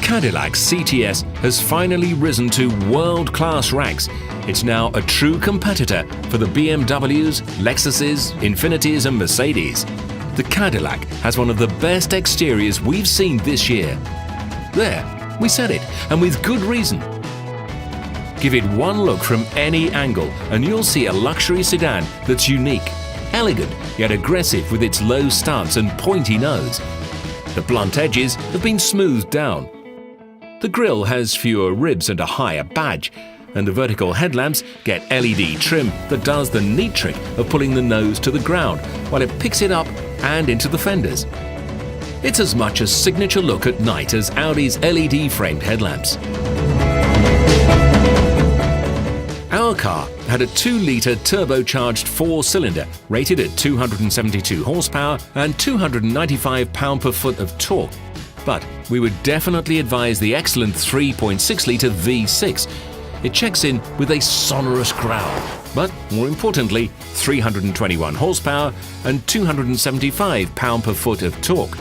Cadillac CTS has finally risen to world-class ranks. It's now a true competitor for the BMWs, Lexuses, Infinitis and Mercedes. The Cadillac has one of the best exteriors we've seen this year. There, we said it, and with good reason. Give it one look from any angle and you'll see a luxury sedan that's unique, elegant yet aggressive with its low stance and pointy nose. The blunt edges have been smoothed down. The grille has fewer ribs and a higher badge, and the vertical headlamps get LED trim that does the neat trick of pulling the nose to the ground while it picks it up and into the fenders. It's as much a signature look at night as Audi's LED-framed headlamps. Our car had a 2-litre turbocharged 4-cylinder rated at 272 horsepower and 295 pound-per-foot of torque. But we would definitely advise the excellent 3.6-litre V6. It checks in with a sonorous growl, but more importantly, 321 horsepower and 275 pound-per-foot of torque.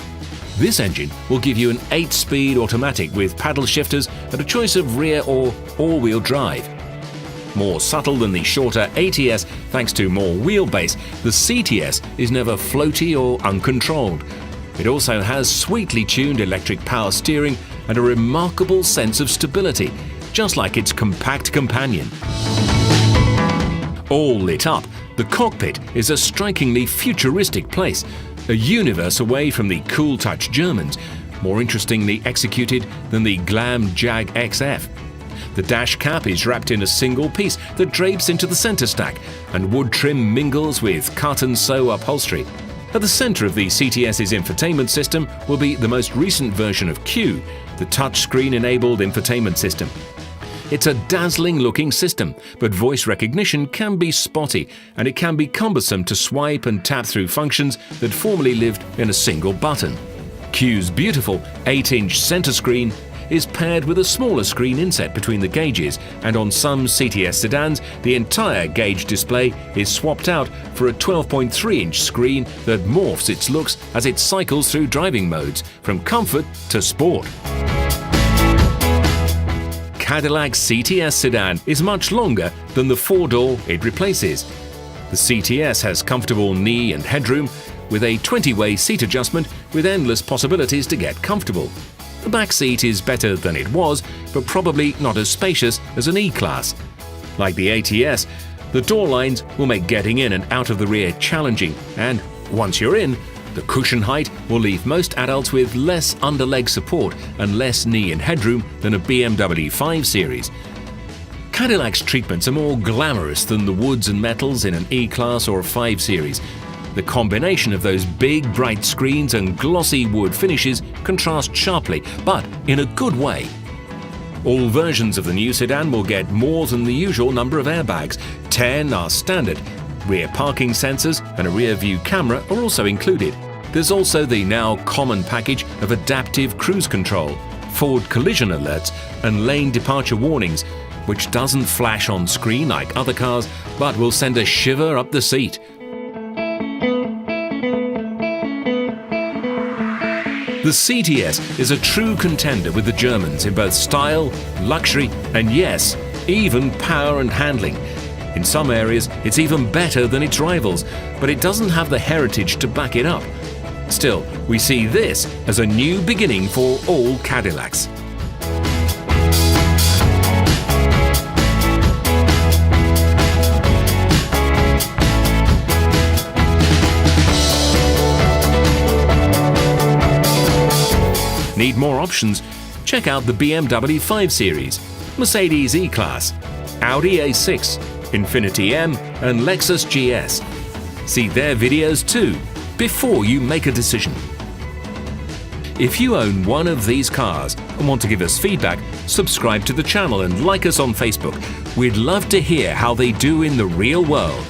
This engine will give you an 8-speed automatic with paddle shifters and a choice of rear or all-wheel drive. More subtle than the shorter ATS thanks to more wheelbase, the CTS is never floaty or uncontrolled. It also has sweetly tuned electric power steering and a remarkable sense of stability, just like its compact companion. All lit up, the cockpit is a strikingly futuristic place, a universe away from the cool touch Germans, more interestingly executed than the glam Jag XF. The dash cap is wrapped in a single piece that drapes into the center stack, and wood trim mingles with cut-and-sew upholstery. At the center of the CTS's infotainment system will be the most recent version of Q, the touchscreen-enabled infotainment system. It's a dazzling-looking system, but voice recognition can be spotty, and it can be cumbersome to swipe and tap through functions that formerly lived in a single button. Q's beautiful 8-inch center screen is paired with a smaller screen inset between the gauges, and on some CTS sedans, the entire gauge display is swapped out for a 12.3-inch screen that morphs its looks as it cycles through driving modes, from comfort to sport. Cadillac CTS sedan is much longer than the 4-door it replaces. The CTS has comfortable knee and headroom, with a 20-way seat adjustment with endless possibilities to get comfortable. The back seat is better than it was, but probably not as spacious as an E-Class. Like the ATS, the door lines will make getting in and out of the rear challenging, and once you're in, the cushion height will leave most adults with less underleg support and less knee and headroom than a BMW 5 Series. Cadillac's treatments are more glamorous than the woods and metals in an E-Class or 5 Series. The combination of those big, bright screens and glossy wood finishes contrast sharply, but in a good way. All versions of the new sedan will get more than the usual number of airbags. 10 are standard. Rear parking sensors and a rear view camera are also included. There's also the now common package of adaptive cruise control, forward collision alerts and lane departure warnings, which doesn't flash on screen like other cars, but will send a shiver up the seat. The CTS is a true contender with the Germans in both style, luxury, and yes, even power and handling. In some areas, it's even better than its rivals, but it doesn't have the heritage to back it up. Still, we see this as a new beginning for all Cadillacs. Need more options? Check out the BMW 5 Series, Mercedes E-Class, Audi A6, Infiniti M and Lexus GS. See their videos too, before you make a decision. If you own one of these cars and want to give us feedback, subscribe to the channel and like us on Facebook. We'd love to hear how they do in the real world.